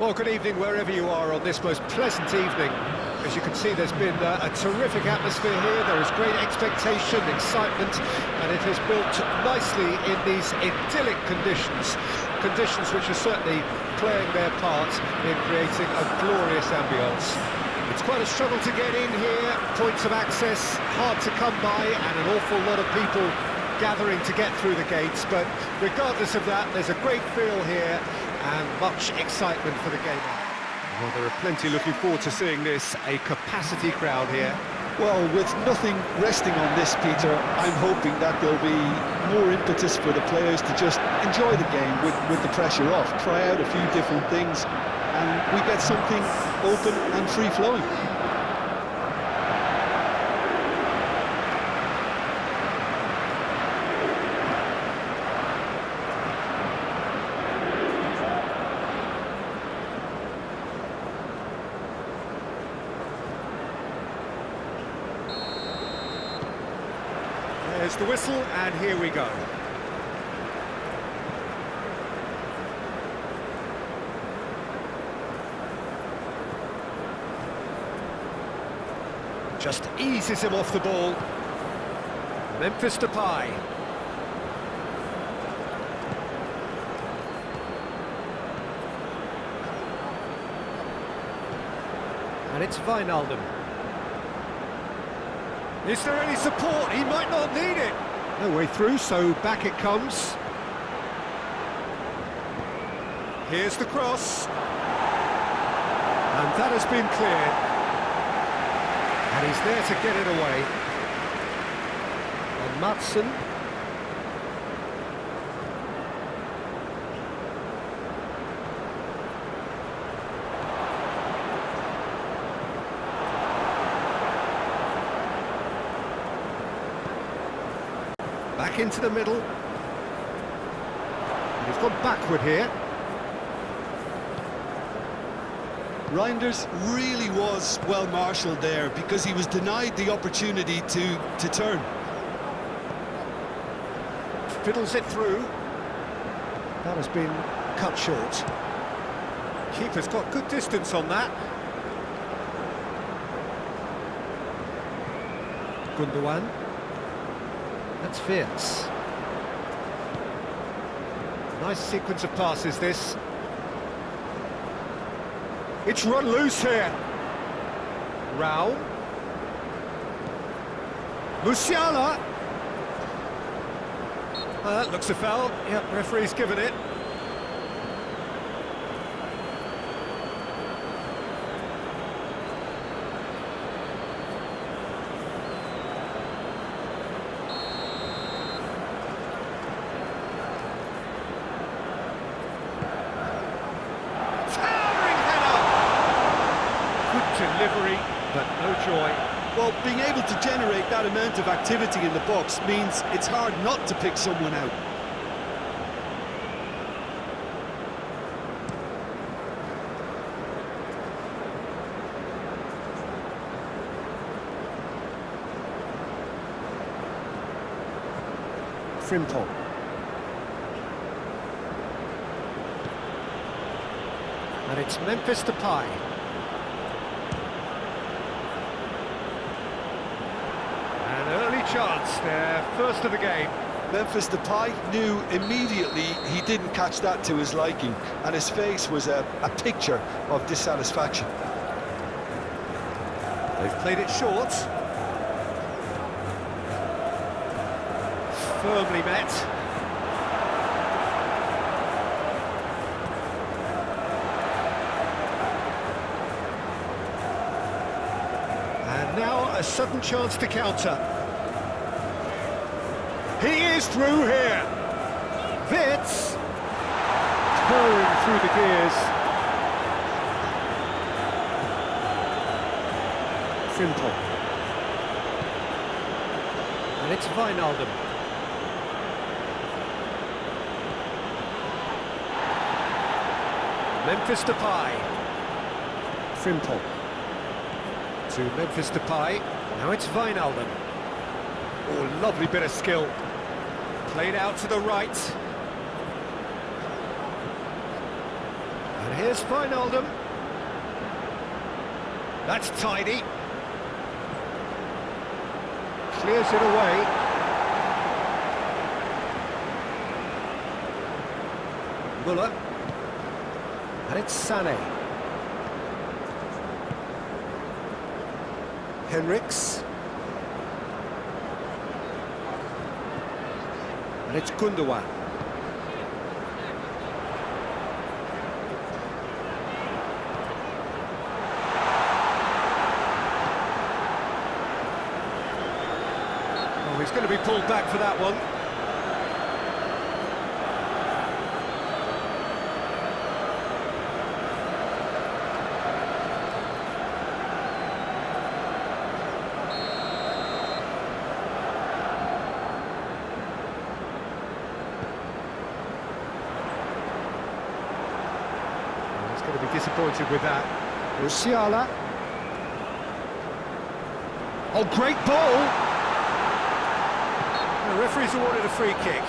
Well, good evening wherever you are on this most pleasant evening. As you can see, there's been a terrific atmosphere here. There is great expectation, excitement, and it has built nicely in these idyllic conditions. Conditions which are certainly playing their part in creating a glorious ambience. It's quite a struggle to get in here, points of access hard to come by, and an awful lot of people gathering to get through the gates, but regardless of that, there's a great feel here and much excitement for the game. Well, there are plenty looking forward to seeing this, a capacity crowd here. Well, with nothing resting on this, Peter, I'm hoping that there'll be more impetus for the players to just enjoy the game with the pressure off, try out a few different things, and we get something open and free-flowing. There's the whistle, and here we go. Just eases him off the ball. Memphis Depay. And it's Wijnaldum. Is there any support? He might not need it. No way through, so back it comes. Here's the cross. And that has been cleared. And he's there to get it away. And Madsen. Back into the middle. And he's gone backward here. Reinders really was well marshalled there because he was denied the opportunity to turn. Fiddles it through. That has been cut short. Keeper's got good distance on that. Gundogan. That's fierce. Nice sequence of passes, this. It's run loose here. Raul. Musiala. That looks a foul. Yep, referee's given it. Delivery, but no joy. Well, being able to generate that amount of activity in the box means it's hard not to pick someone out. Frimpong. And it's Memphis Depay. Chance there, first of the game. Memphis Depay knew immediately he didn't catch that to his liking, and his face was a picture of dissatisfaction. They've played it short. Firmly met. And now a sudden chance to counter. He is through here. Wits pouring through the gears. Frimpong. And it's Wijnaldum. Memphis Depay. Frimpong. To Memphis Depay. Now it's Wijnaldum. Oh, lovely bit of skill. Played out to the right. And here's Wijnaldum. That's tidy. Clears it away. Muller. And it's Sané. Henriks. And it's Gundogan. Oh, he's going to be pulled back for that one. Going to be disappointed with that. Musiala. Oh, great ball! The referee's awarded a free kick.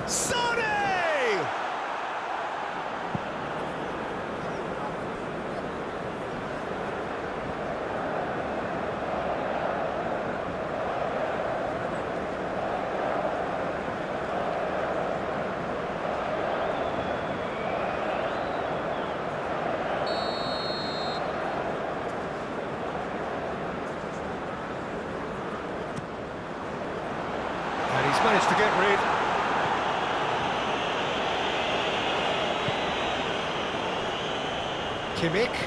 Sané! And he's managed to get rid. Kimmich,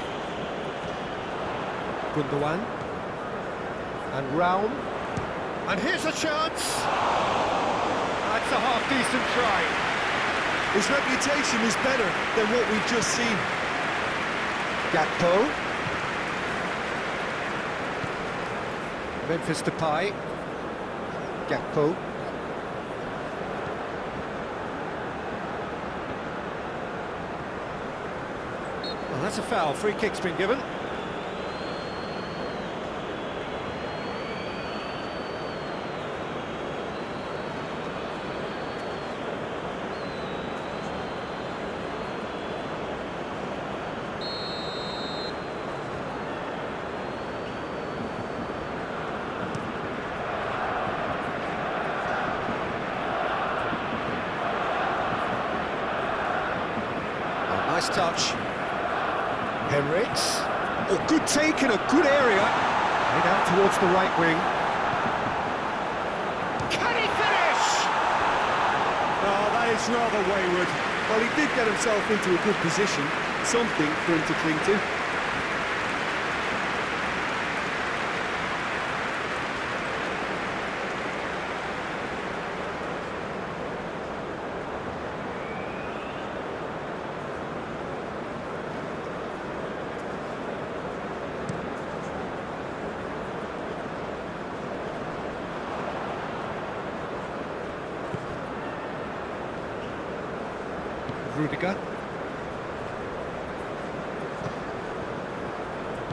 Gundogan, and Raum, and here's a chance! That's a half-decent try. His reputation is better than what we've just seen. Gakpo. Memphis Depay. Gakpo. Well, that's a foul. Free kick's been given. Oh, nice touch. Henriks. Oh, good take in a good area. Played out towards the right wing. Can he finish? Oh, that is rather wayward. Well, he did get himself into a good position. Something for him to cling to. Rudiger.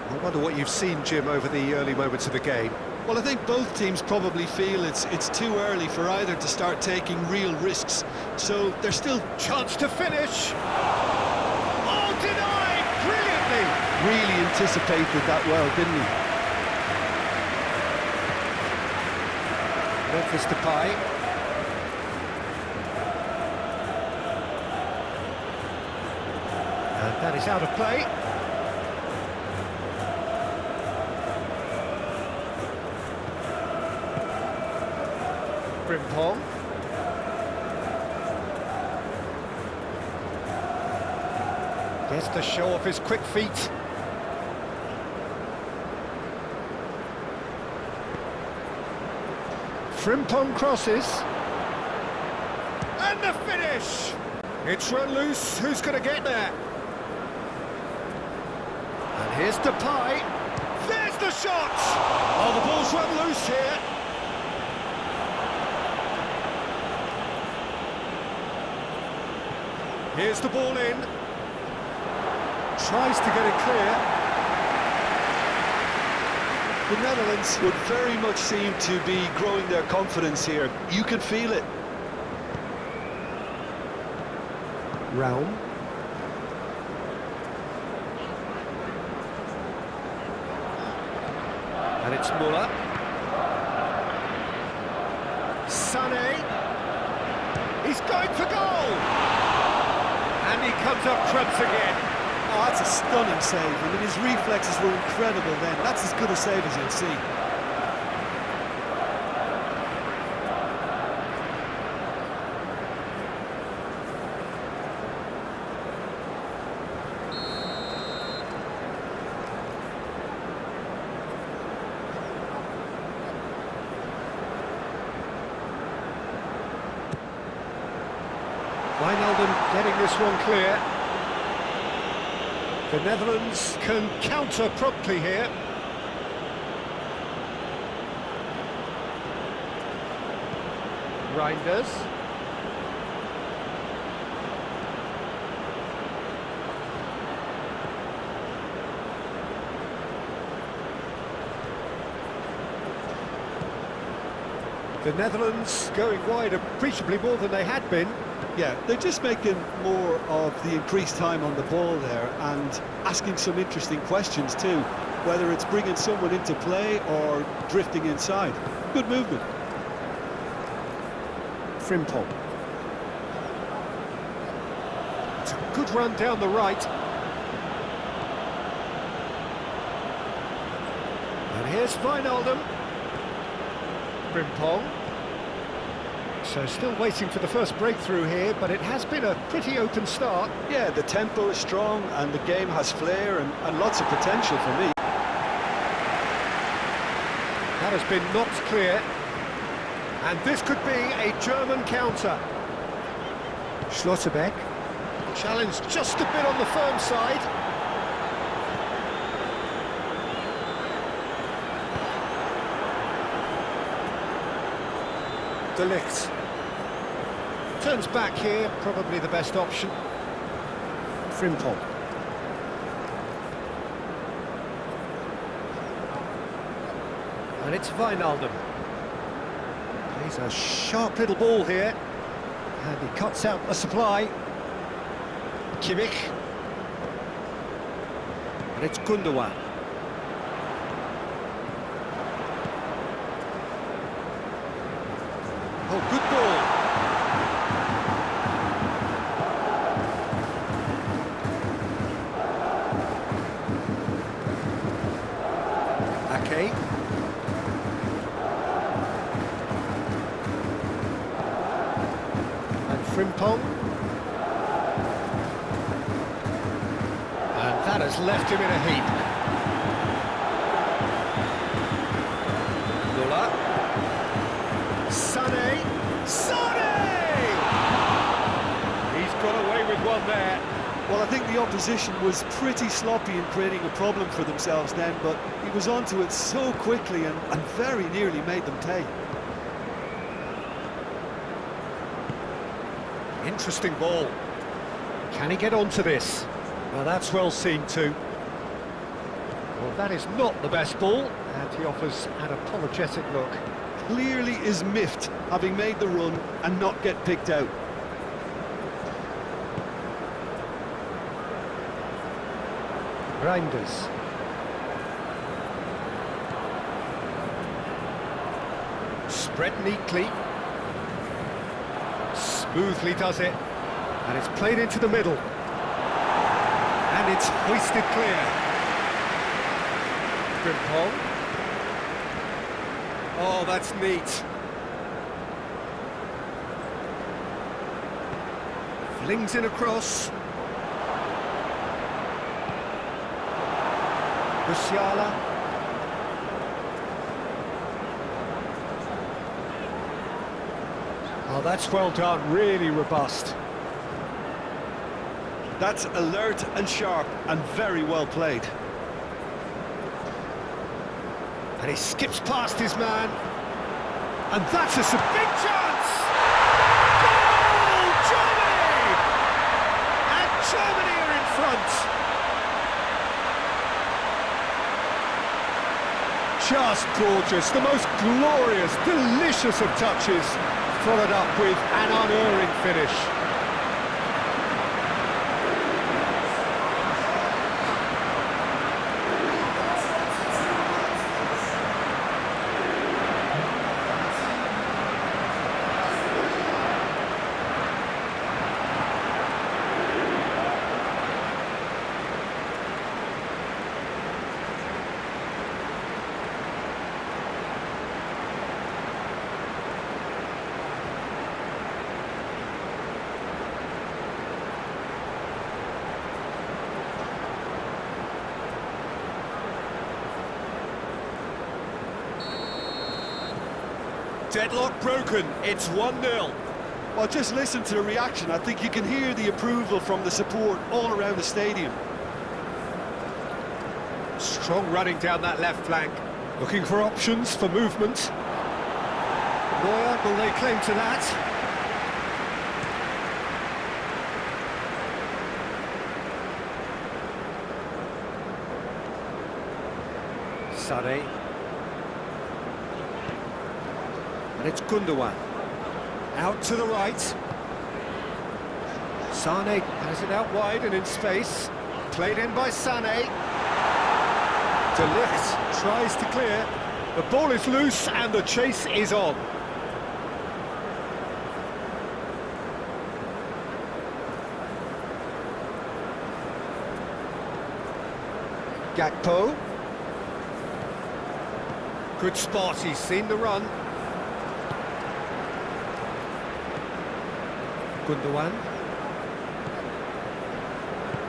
I wonder what you've seen, Jim, over the early moments of the game. Well, I think both teams probably feel it's too early for either to start taking real risks. So there's still Chance to finish. Oh, denied! Brilliantly! really anticipated that well, didn't he? Memphis Depay. And that is out of play. Frimpong. Gets to show off his quick feet. Frimpong crosses. And the finish! It's run loose. Who's going to get there? And here's Depay. There's the Here's the ball in. Tries to get it clear. The Netherlands would very much seem to be growing their confidence here. You can feel it. Raum. And it's Muller. Sané. He's going for goal! And he comes up trumps again. Oh, that's a stunning save. I mean, his reflexes were incredible then. That's as good a save as you'll see. Wijnaldum getting this one clear. The Netherlands can counter promptly here. Reinders. The Netherlands going wide appreciably more than they had been. Yeah, they're just making more of the increased time on the ball there and asking some interesting questions too, whether it's bringing someone into play or drifting inside. Good movement. Frimpong. It's a good run down the right. And here's Wijnaldum. Frimpong. So still waiting for the first breakthrough here, but it has been a pretty open start. Yeah, the tempo is strong and the game has flair and lots of potential for me. That has been knocked clear. And this could be a German counter. Schlotterbeck. Challenge just a bit on the firm side. De Ligt. Turns back here, probably the best option. Frimpong. And it's Wijnaldum. Plays a sharp little ball here. And he cuts out the supply. Kimmich. And it's Gundogan. Oh, good ball. Ake. And Frimpong. And that has left him in a heap. Muller. Sané! Sané! He's got away with one there. Well, I think the opposition was pretty sloppy in creating a problem for themselves then, but he was onto it so quickly and very nearly made them pay. Interesting ball. Can he get onto this? Well, that's well seen too. Well, that is not the best ball, and he offers an apologetic look. Clearly is miffed, having made the run and not get picked out. Reinders. Spread neatly. Smoothly does it. And it's played into the middle. And it's hoisted clear. Frimpong. Oh, that's neat. Flings in across. Musiala. Oh, that's well done, really robust. That's alert and sharp and very well played. And he skips past his man. And that's a big chance! Goal, Johnny! front. Just gorgeous, the most glorious, delicious of touches, followed up with an unerring finish. Deadlock broken, it's 1-0. Well, just listen to the reaction. I think you can hear the approval from the support all around the stadium. Strong running down that left flank. Looking for options for movement. Neuer, will they claim to that? Sané. And it's Gundogan. Out to the right. Sané has it out wide and in space. Played in by Sané. De Ligt tries to clear. The ball is loose and the chase is on. Gakpo. Good spot, he's seen the run. Gundogan.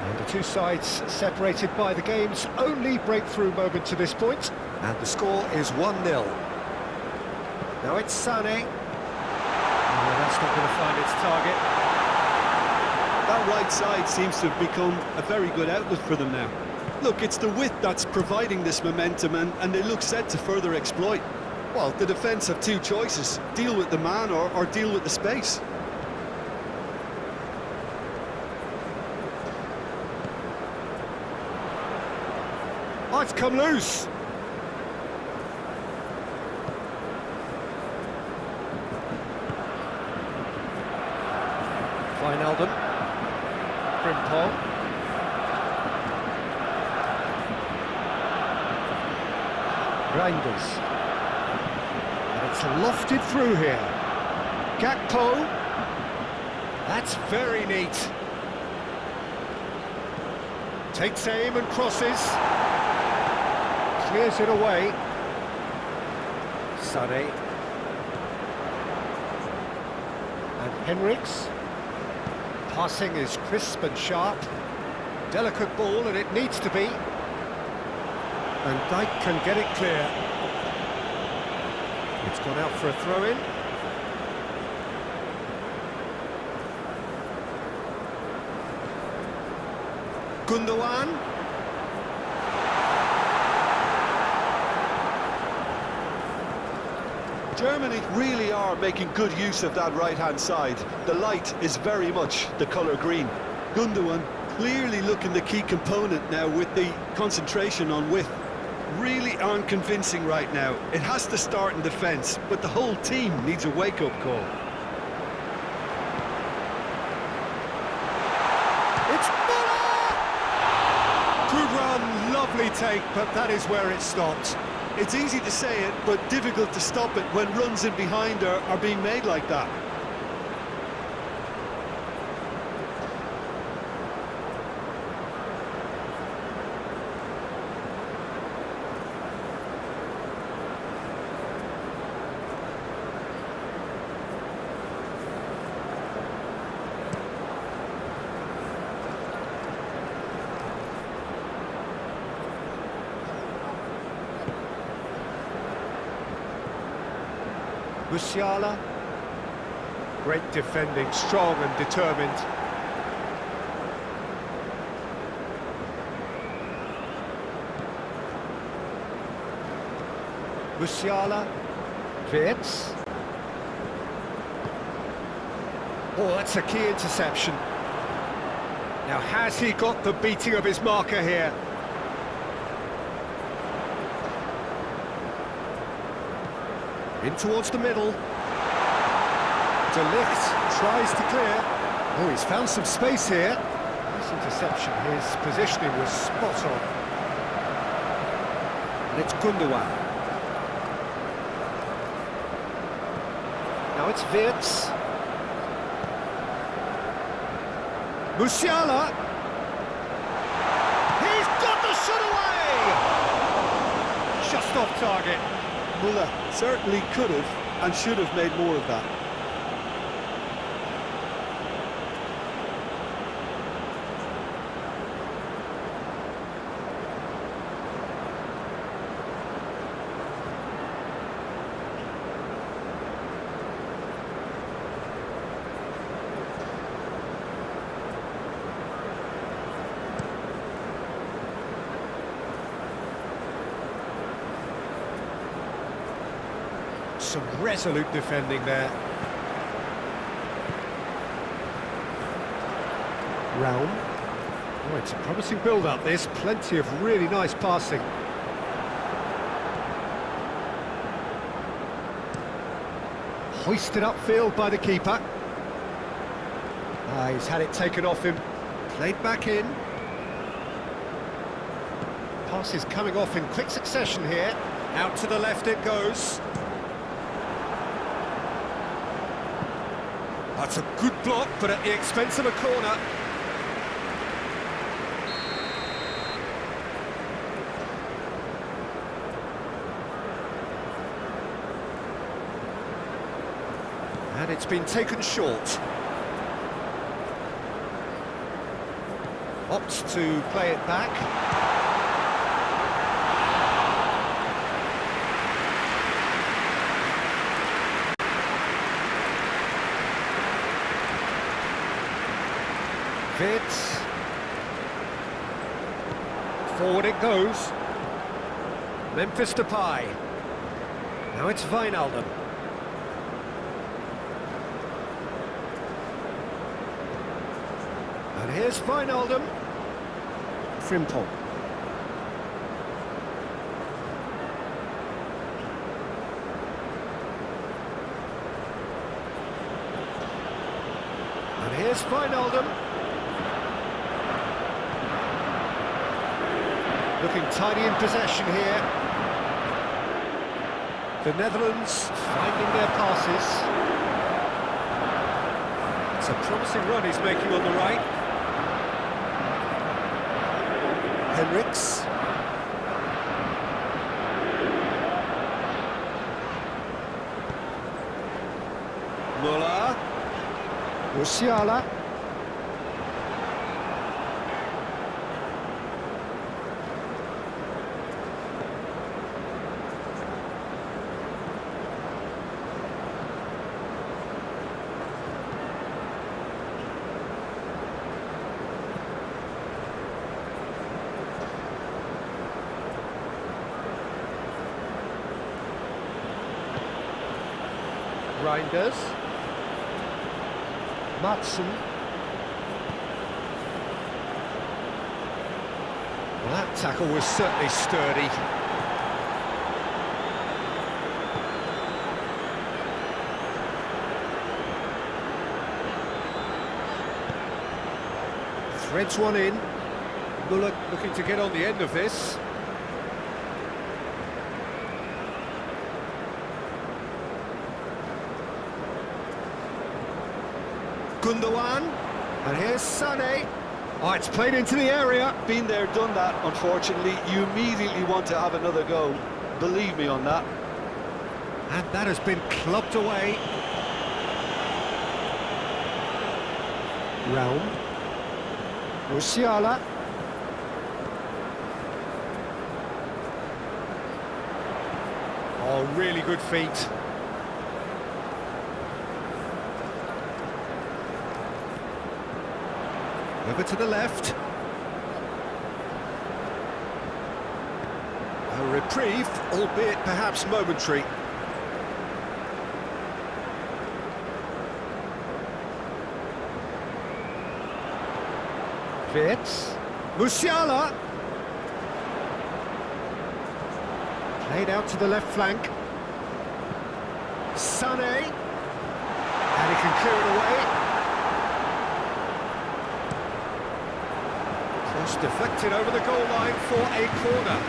And the two sides separated by the game's only breakthrough moment to this point. And the score is 1-0. Now it's Sané. Oh, that's not going to find its target. That right side seems to have become a very good outlet for them now. Look, it's the width that's providing this momentum, and they look set to further exploit. Well, the defence have two choices: deal with the man or deal with the space. Oh, it's come loose. Wijnaldum. Frimpong. Reinders. And it's lofted through here. Gakpo. That's very neat. Takes aim and crosses. Clears it away. Sané. And Henriks. Passing is crisp and sharp. Delicate ball, and it needs to be. And Dijk can get it clear. It's gone out for a throw-in. Gundogan. Germany really are making good use of that right-hand side. The light is very much the colour green. Gundogan clearly looking the key component now with the concentration on width. Really aren't convincing right now. It has to start in defence, but the whole team needs a wake-up call. It's Muller! Good run, lovely take, but that is where it stopped. It's easy to say it, but difficult to stop it when runs in behind are being made like that. Musiala. Great defending, strong and determined. Musiala. Wirtz. Oh, that's a key interception. Now, has he got the beating of his marker here? In towards the middle. De Ligt tries to clear. Oh, he's found some space here. Nice interception. His positioning was spot on. And it's Gundogan. Now it's Wirtz. Musiala. He's got the shot away! Just off target. Muller certainly could have and should have made more of that. Some resolute defending there. Raum. Oh, it's a promising build-up, this. Plenty of really nice passing. Hoisted upfield by the keeper. He's had it taken off him. Played back in. Passes coming off in quick succession here. Out to the left it goes. That's a good block, but at the expense of a corner. And it's been taken short. Opts to play it back. Wirtz. Forward it goes. Memphis Depay. Now it's Wijnaldum. And here's Wijnaldum. Frimpong. And here's Wijnaldum. Looking tidy in possession here. The Netherlands finding their passes. It's a promising run he's making on the right. Henriks. Muller. Musiala. Reinders. Matson. Well, that tackle was certainly sturdy. Threads one in. Muller looking to get on the end of this. Gundogan, and here's Sané. Oh, it's played into the area. Been there, done that, unfortunately. You immediately want to have another go. Believe me on that. And that has been clubbed away. Raum. Musiala. Oh, really good feet. Over to the left. A reprieve, albeit perhaps momentary. Wirtz. Musiala. Played out to the left flank. Sané. And he can clear it away. Cross deflected over the goal line for a corner.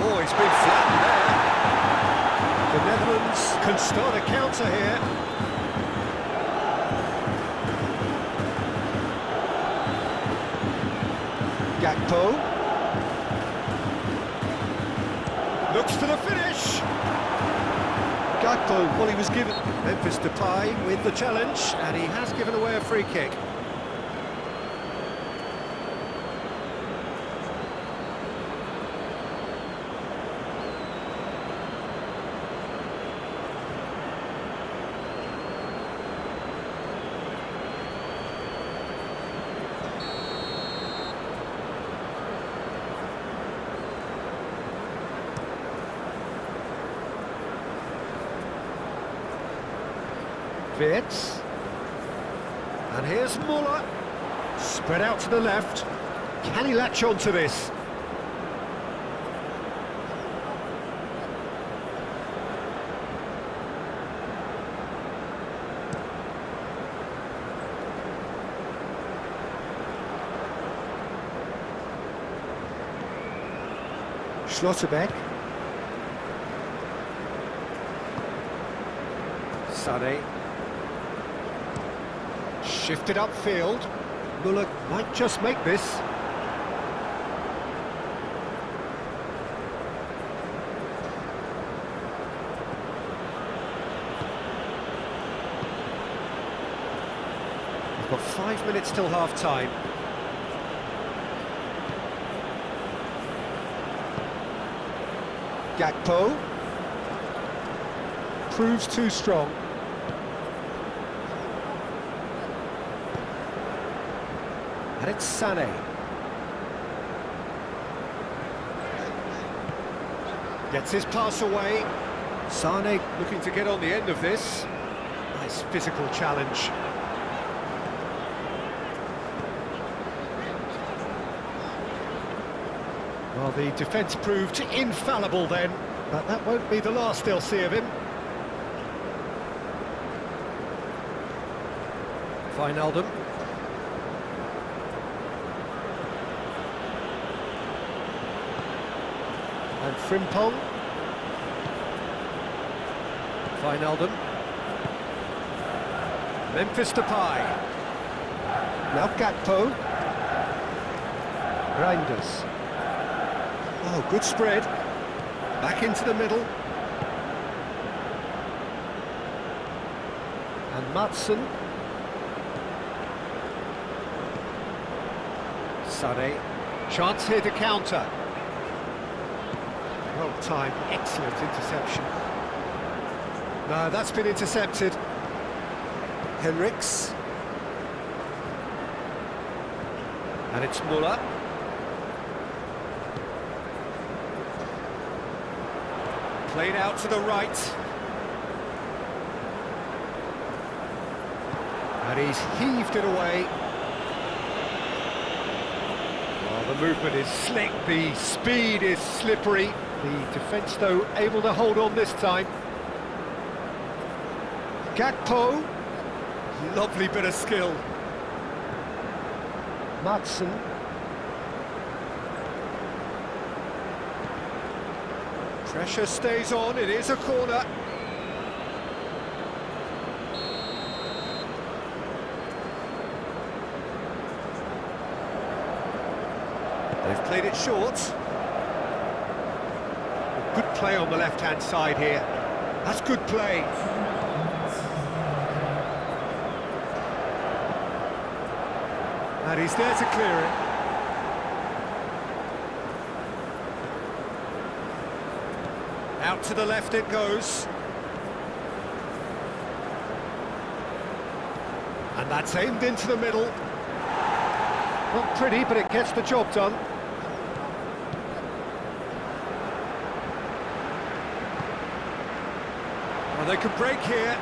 Oh, he's been flattened there. The Netherlands can start a counter here. Gakpo. Looks for the finish. Gakpo, well, he was given... Memphis Depay with the challenge, and he has given away a free kick. Wirtz. And here's Muller. Spread out to the left. Can he latch on to this? Schlotterbeck. Sané. Shifted upfield. Muller might just make this. We've got 5 minutes till half-time. Gakpo. Proves too strong. And it's Sané. Gets his pass away. Sané looking to get on the end of this. Nice physical challenge. Well, the defence proved infallible then, but that won't be the last they'll see of him. Wijnaldum. And Frimpong. Wijnaldum. Memphis Depay. Now Gakpo. Reinders. Oh, good spread. Back into the middle. And Maatsen. Sané. Chance here to counter. Well timed, excellent interception. No, that's been intercepted. Henriks. And it's Muller. Played out to the right. And he's heaved it away. Well, the movement is slick, the speed is slippery. The defence, though, able to hold on this time. Gakpo. Lovely bit of skill. Maatsen. Pressure stays on, it is a corner. They've played it short. Good play on the left-hand side here. That's good play. And he's there to clear it. Out to the left it goes. And that's aimed into the middle. Not pretty, but it gets the job done. they can break here.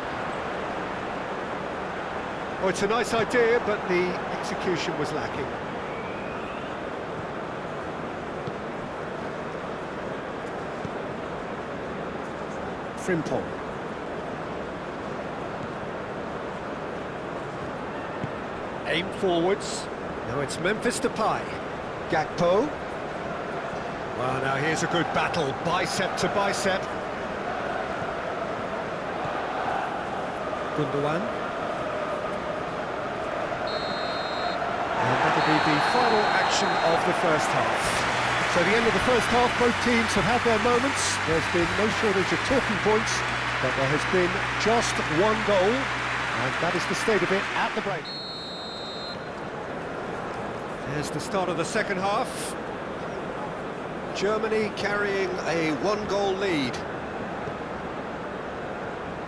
Oh, it's a nice idea, but the execution was lacking. Frimpong. Aim forwards. Now it's Memphis Depay. Gakpo. Well, now here's a good battle, bicep to bicep. Gundogan. And that'll be the final action of the first half. So the end of the first half, both teams have had their moments. There's been no shortage of talking points, but there has been just one goal, and that is the state of it at the break. There's the start of the second half. Germany carrying a one-goal lead.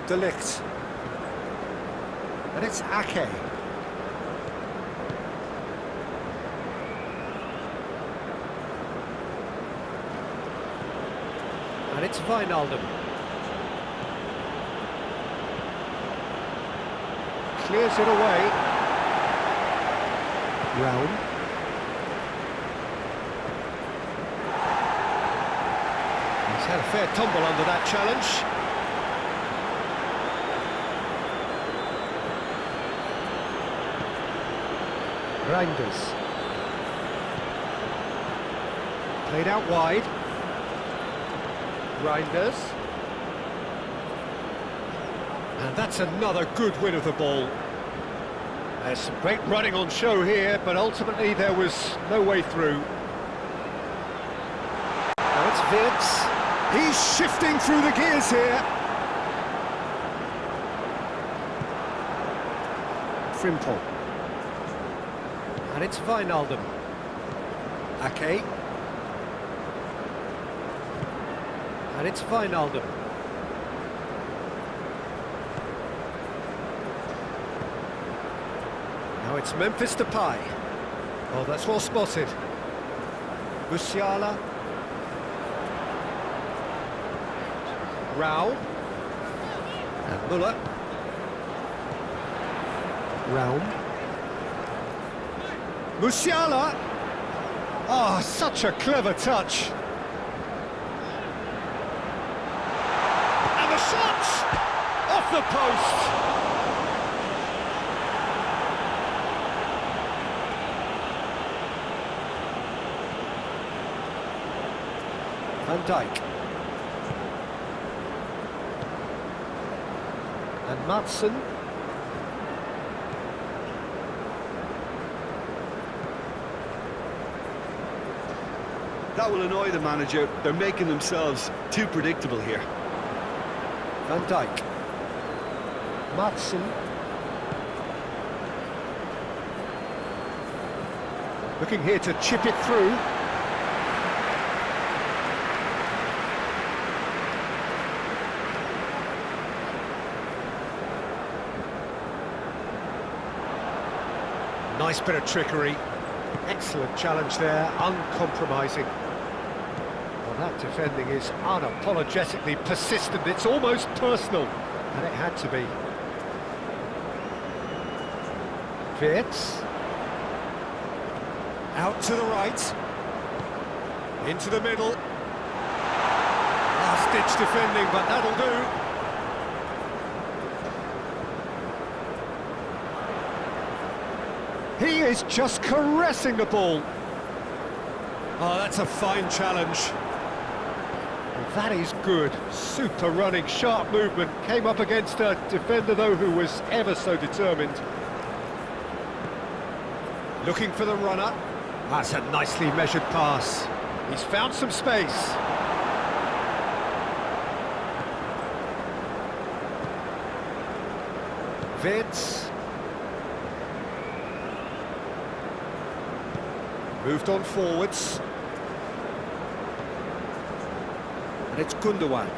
De Ligt. And it's Ake. And it's Wijnaldum. Clears it away. Round. He's had a fair tumble under that challenge. Reinders. Played out wide. Reinders. And that's another good win of the ball. There's some great running on show here, but ultimately there was no way through. Now it's Wirtz. He's shifting through the gears here. Frimpong. And it's Wijnaldum. Ake. And it's Wijnaldum. Now it's Memphis Depay. Oh, that's well spotted. Musiala. Rau. And Müller. Raum. Musiala! Oh, such a clever touch. And the shot! Off the post! Van Dijk. And Madsen. That will annoy the manager. They're making themselves too predictable here. Van Dijk. Madsen. Looking here to chip it through. Nice bit of trickery. Excellent challenge there, uncompromising. Well, that defending is unapologetically persistent. It's almost personal, and it had to be. Wirtz. Out to the right. Into the middle. Last-ditch defending, but that'll do. He is just caressing the ball. Oh, that's a fine challenge. Well, that is good. Super running, sharp movement. Came up against a defender, though, who was ever so determined. Looking for the runner. That's a nicely measured pass. He's found some space. Wirtz. Moved on forwards. And it's Gundogan.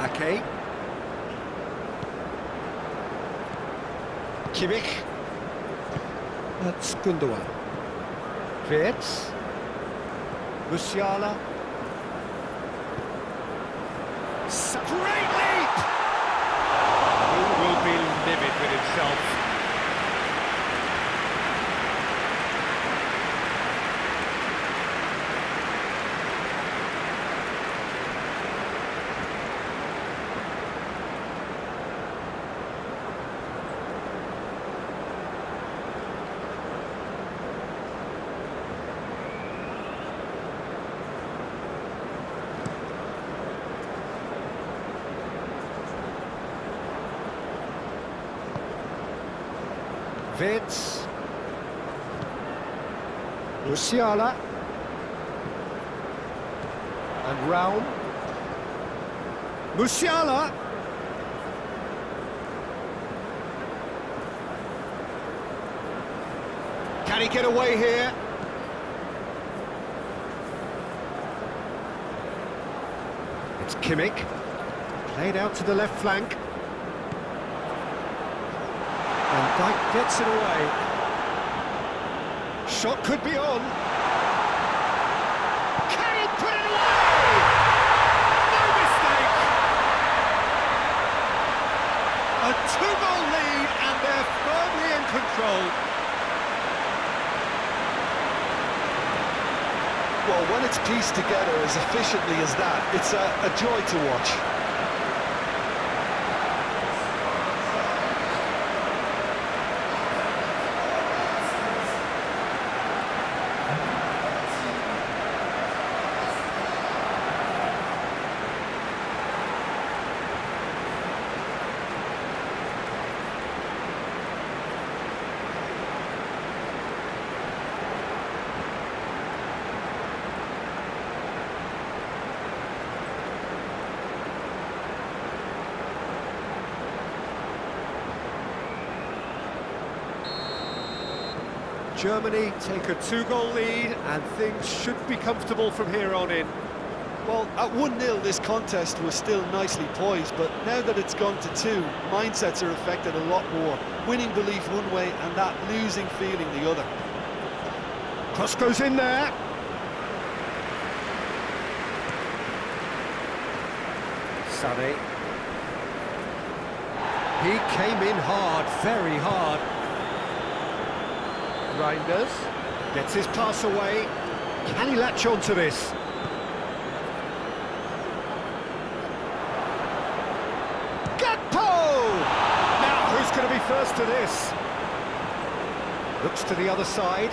Ake. Kimmich. That's Gundogan. Wirtz. Musiala. Vince. Musiala. And Raul. Musiala. Can he get away here? It's Kimmich. Played out to the left flank. And Dijk gets it away. Shot could be on. Can he put it away? No mistake! A two-goal lead and they're firmly in control. Well, when it's pieced together as efficiently as that, it's a joy to watch. Germany take a two-goal lead and things should be comfortable from here on in. Well, at 1-0 this contest was still nicely poised, but now that it's gone to 2, mindsets are affected a lot more. Winning belief one way and that losing feeling the other. Cross goes in there. Sané. He came in hard, very hard. Reinders gets his pass away. Can he latch on to this? Gakpo! Now, who's going to be first to this? Looks to the other side.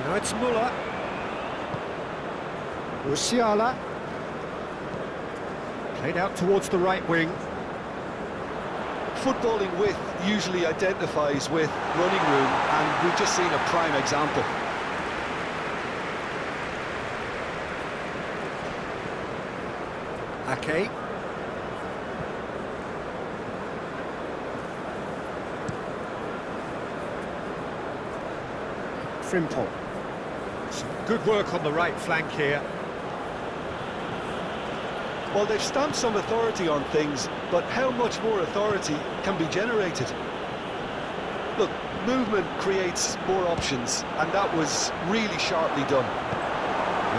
Now it's Müller. Musiala. Played out towards the right wing. Footballing width usually identifies with running room, and we've just seen a prime example. Ake. Frimpong. Some good work on the right flank here. Well, they've stamped some authority on things, but how much more authority can be generated? Look, movement creates more options, and that was really sharply done.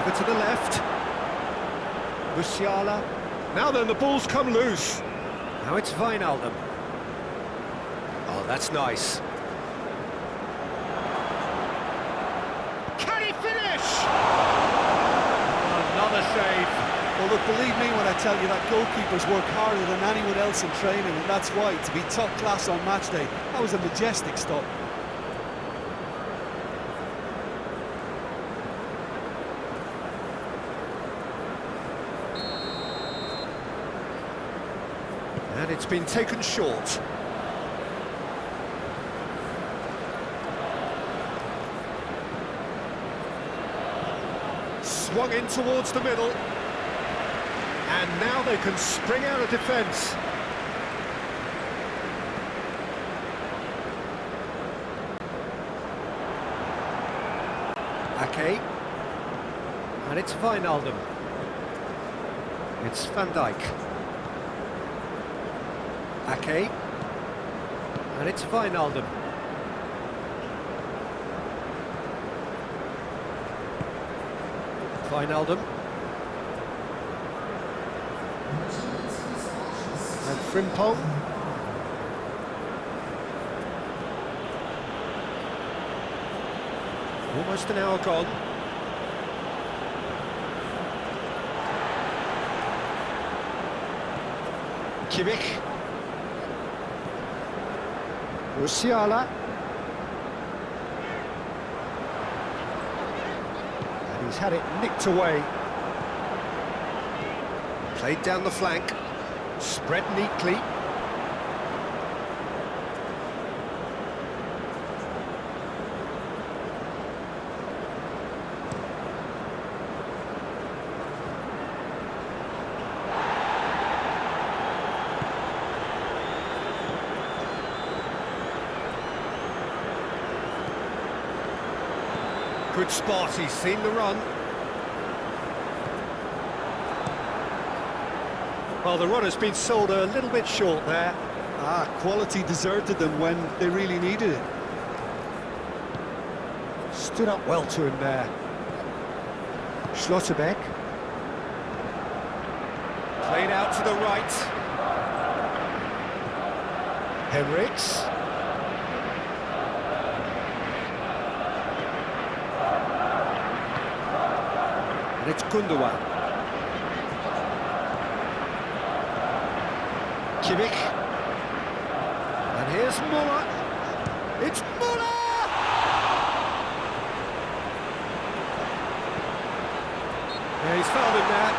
Over to the left. Musiala. Now then, the ball's come loose. Now it's Wijnaldum. Oh, that's nice. Can he finish? Another save. Well, look, believe me when I tell you that goalkeepers work harder than anyone else in training, and that's why, to be top class on match day, that was a majestic stop. And it's been taken short. Swung in towards the middle. And now they can spring out of defence. Ake. And it's Wijnaldum. It's Van Dijk. Ake. And it's Wijnaldum. Wijnaldum. And Frimpong. Almost an hour gone. Kimmich. Musiala. And he's had it nicked away. Played down the flank. Spread neatly. Good spot, he's seen the run. Well, the run has been sold a little bit short there. Quality deserted them when they really needed it. Stood up well to him there. Schlotterbeck. Played out to the right. Henriks. And it's Gundogan. Kimmich. And here's Muller. It's Muller! Yeah, he's fouled him there.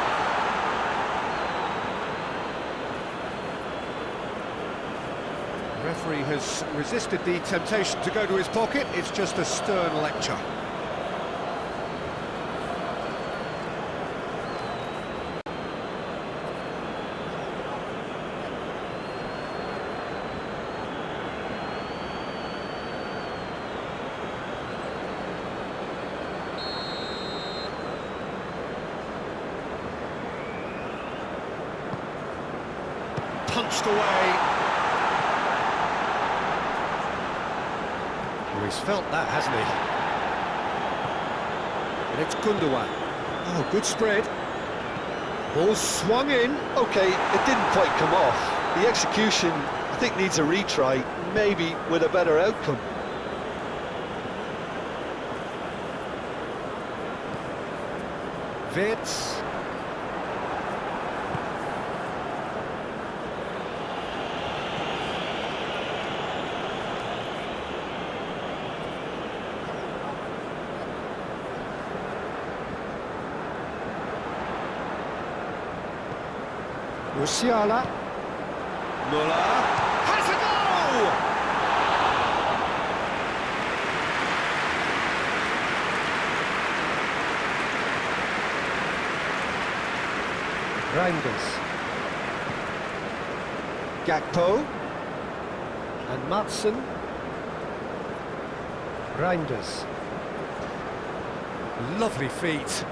The referee has resisted the temptation to go to his pocket. It's just a stern lecture. Punched away. Oh, he's felt that, hasn't he? And it's Gundogan. Oh, good spread. Ball swung in. Okay, it didn't quite come off. The execution, I think, needs a retry, maybe with a better outcome. Wirtz. Musiala. Muller has a goal! Reinders. Gakpo. And Madsen. Reinders. Lovely feet.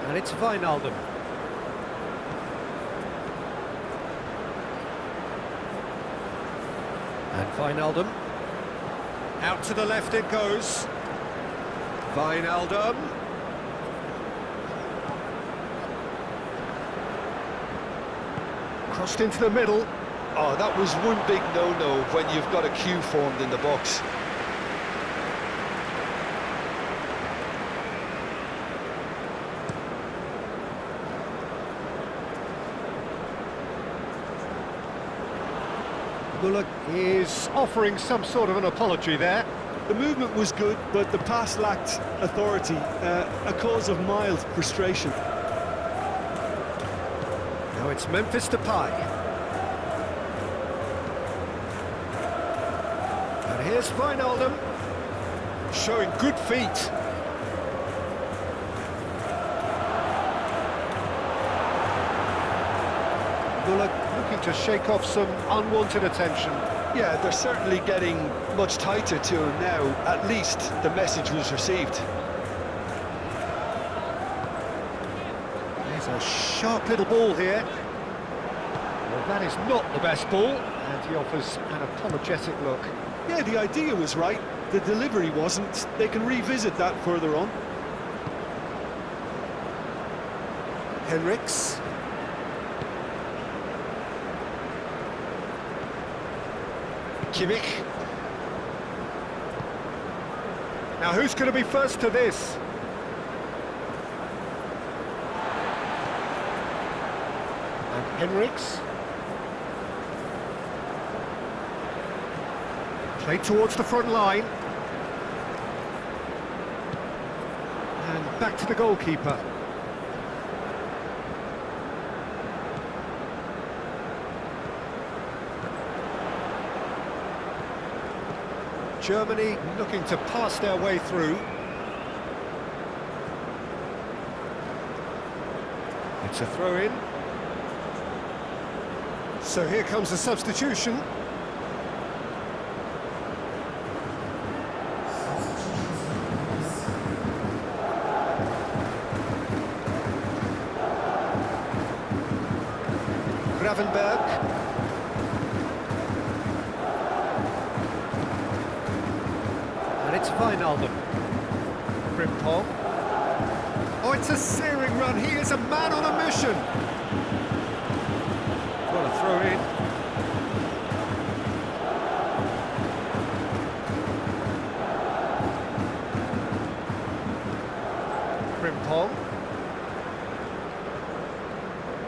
And it's Wijnaldum. And Wijnaldum. Out to the left it goes. Wijnaldum. Crossed into the middle. Oh, that was one big no-no when you've got a queue formed in the box. Muller is offering some sort of an apology there. The movement was good, but the pass lacked authority, a cause of mild frustration. Now it's Memphis Depay. And here's Wijnaldum, showing good feet. Muller looking to shake off some unwanted attention. Yeah, they're certainly getting much tighter to him now. At least the message was received. There's a sharp little ball here. Well, that is not the best ball, and he offers an apologetic look. Yeah, the idea was right. The delivery wasn't. They can revisit that further on. Henriks. Kimmich. Now who's going to be first to this? And Henriks. Played towards the front line. And back to the goalkeeper. Germany looking to pass their way through. It's a throw-in. So here comes a substitution. Gravenberg. And it's Wijnaldum. Frimpong. Oh, it's a searing run. He is a man on a mission. Well, a throw in. Frimpong.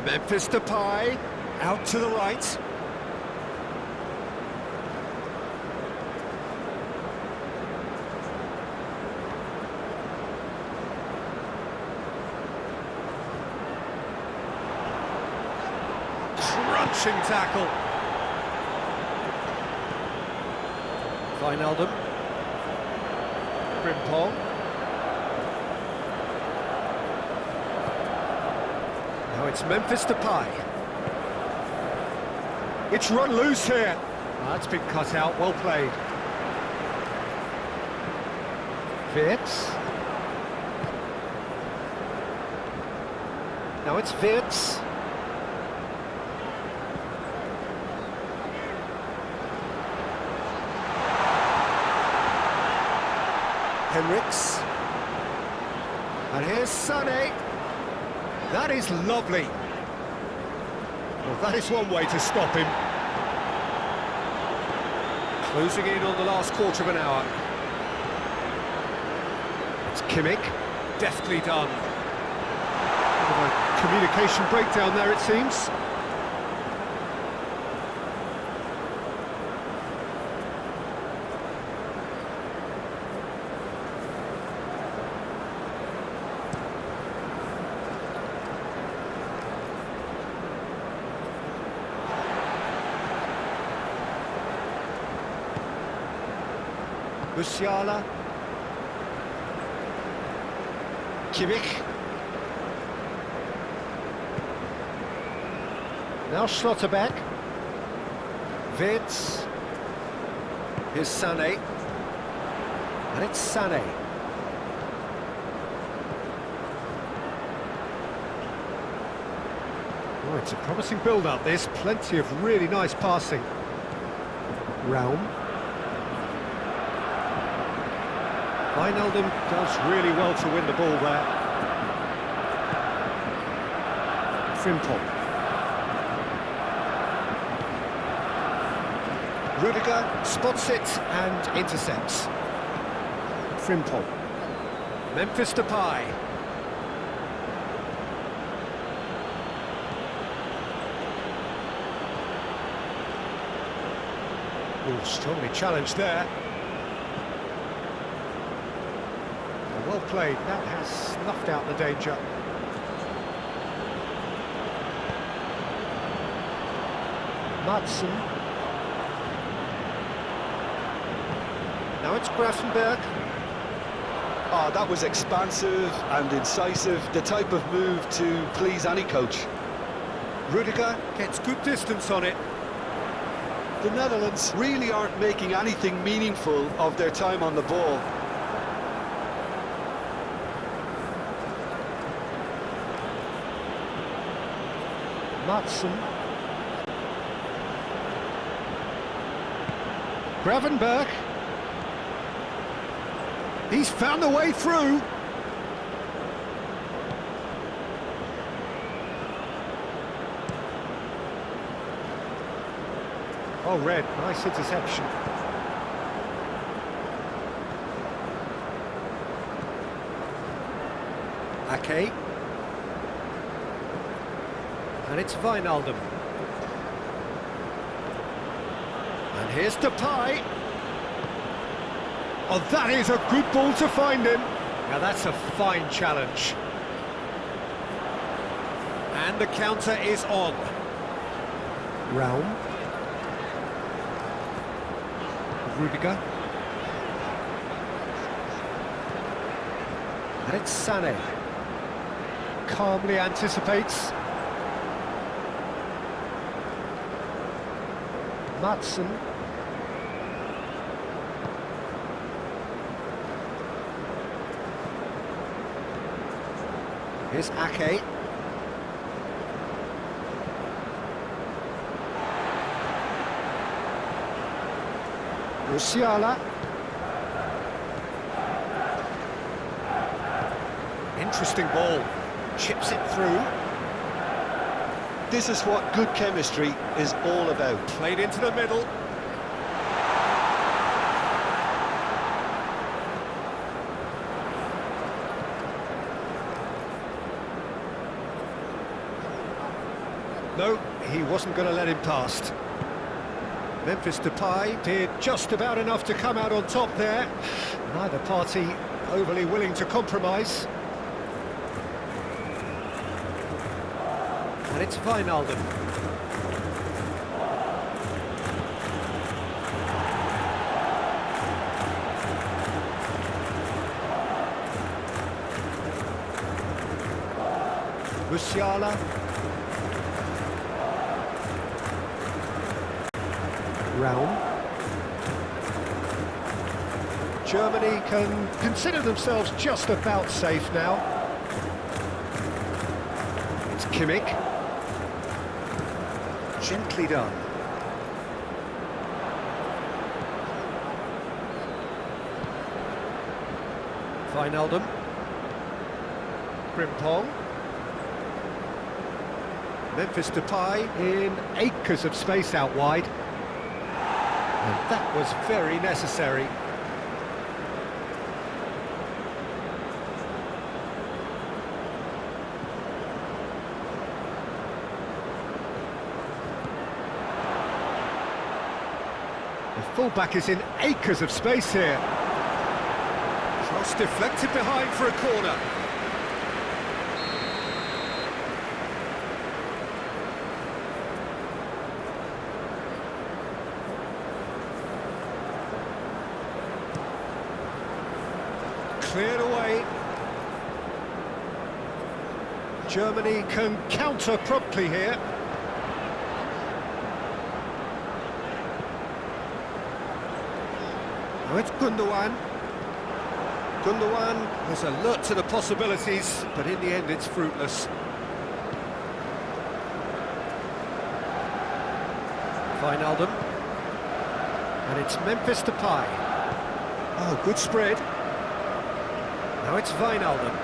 Memphis Depay. Out to the right. Crunching tackle. Wijnaldum. Frimpong. Now it's Memphis Depay. It's run loose here. That's been cut out, well played. Wirtz. Now it's Wirtz. Henriks. And here's Sané. That is lovely. Well, that is one way to stop him. Closing in on the last quarter of an hour. It's Kimmich. Deftly done. Bit of a communication breakdown there, it seems. Musiala. Kimmich. Now Schlotterbeck. Wirtz. Here's Sané. And it's Sané. Oh, it's a promising build-up, this. Plenty of really nice passing. Raum. Wijnaldum does really well to win the ball there. Frimpong. Rudiger spots it and intercepts. Frimpong. Memphis Depay. Oh, strongly challenged there. Well played, that has snuffed out the danger. Madsen. Now it's Gravenberg. Oh, that was expansive and incisive, the type of move to please any coach. Rudiger gets good distance on it. The Netherlands really aren't making anything meaningful of their time on the ball. Madsen. Gravenberg. He's found the way through. Oh, red, nice interception. Ake. And it's Wijnaldum. And here's Depay. Oh, that is a good ball to find him. Now that's a fine challenge. And the counter is on. Raum. Rudiger. And it's Sané. Calmly anticipates. Madsen. Here's Ake. Musiala. Interesting ball. Chips it through. This is what good chemistry is all about. Played into the middle. No, he wasn't going to let him past. Memphis Depay did just about enough to come out on top there. Neither party overly willing to compromise. And it's Wijnaldum. Musiala. Raum. Germany can consider themselves just about safe now. It's Kimmich. Gently done. Wijnaldum. Frimpong. Memphis Depay in acres of space out wide. And that was very necessary. The fullback is in acres of space here. Cross deflected behind for a corner. Cleared away. Germany can counter promptly here. Now it's Gundogan. Gundogan was alert to the possibilities, but in the end it's fruitless. Wijnaldum. And it's Memphis Depay. Oh, good spread. Now it's Wijnaldum.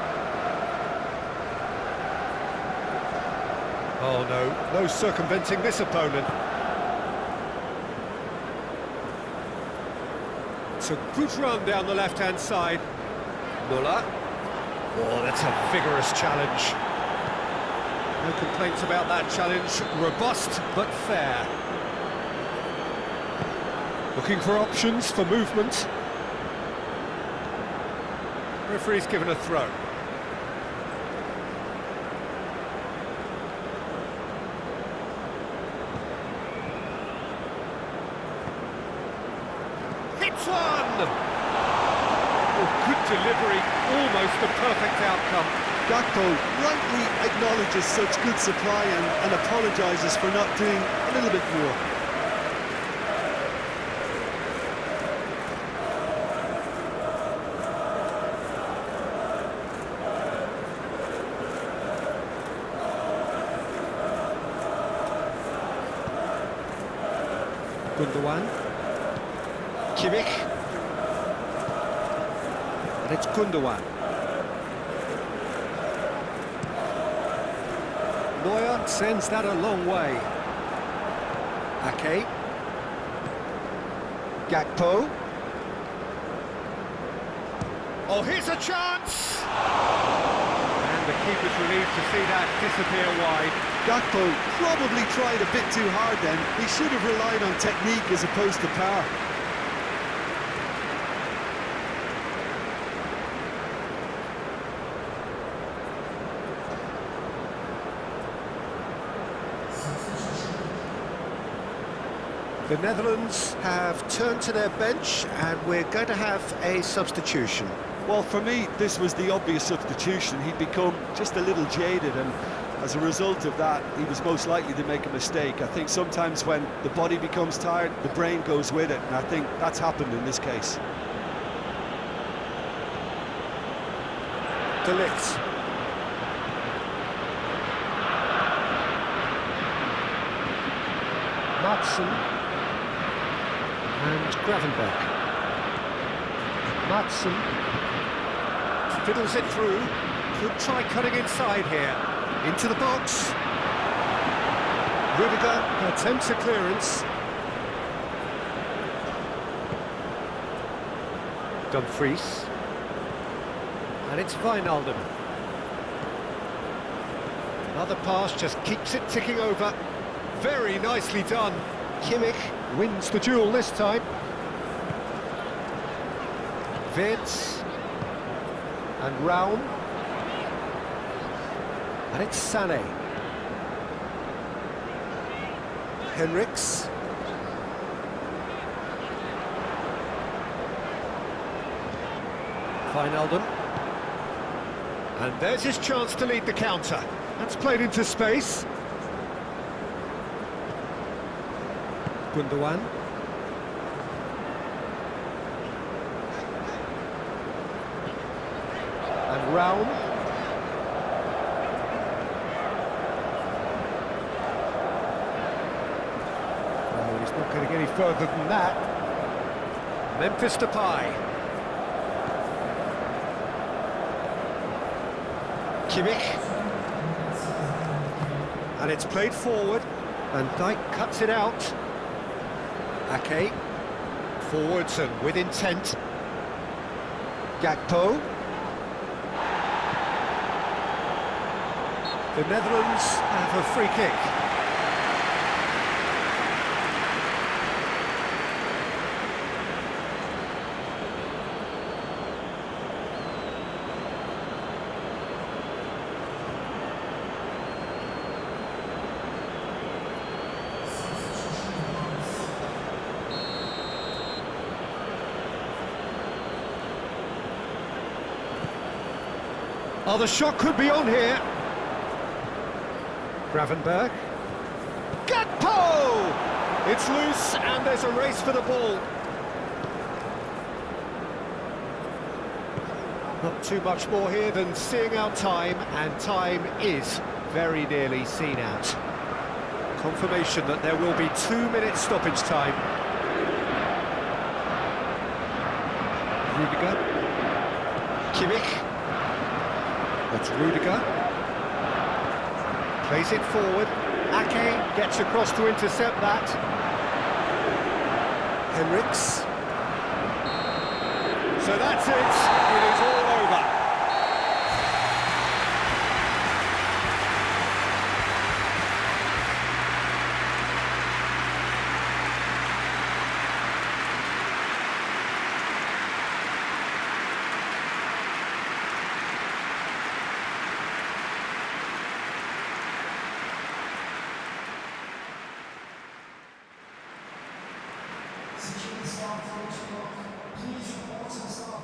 Oh no, no circumventing this opponent. It's a good run down the left-hand side. Müller. Oh, that's a vigorous challenge. No complaints about that challenge. Robust, but fair. Looking for options for movement. Referee's given a throw. Hits one! Oh, good delivery, almost a perfect outcome. Gakpo rightly acknowledges such good supply and apologises for not doing a little bit more. Gundogan. Kimmich. And it's Gundogan. Neuer sends that a long way. Ake. Gakpo. Oh, here's a chance! And the keeper's relieved to see that disappear wide. Gakpo probably tried a bit too hard then. He should have relied on technique as opposed to power. The Netherlands have turned to their bench and we're going to have a substitution. Well, for me, this was the obvious substitution. He'd become just a little jaded, and as a result of that, he was most likely to make a mistake. I think sometimes when the body becomes tired, the brain goes with it, and I think that's happened in this case. De Ligt. Madsen. And Gravenberg. Madsen fiddles it through. Could try cutting inside here. Into the box. Rudiger attempts a clearance. Dumfries. And it's Wijnaldum. Another pass just keeps it ticking over. Very nicely done. Kimmich wins the duel this time. Vince. And Raum. And it's Sané. Henriks. Wijnaldum. And there's his chance to lead the counter. That's played into space. Gundogan. And Raum. Oh, he's not going to get any further than that. Memphis Depay. Kimmich. And it's played forward, and Dijk cuts it out. Ake. Forwards and with intent. Gakpo. The Netherlands have a free kick. Oh, the shot could be on here. Gravenberg. Gakpo! It's loose and there's a race for the ball. Not too much more here than seeing out time, and time is very nearly seen out. Confirmation that there will be 2 minutes stoppage time. Rudiger. Kimmich. That's Rudiger. Plays it forward. Ake gets across to intercept that. Henriks. So that's it. It is all over. Security staff, please report to the start.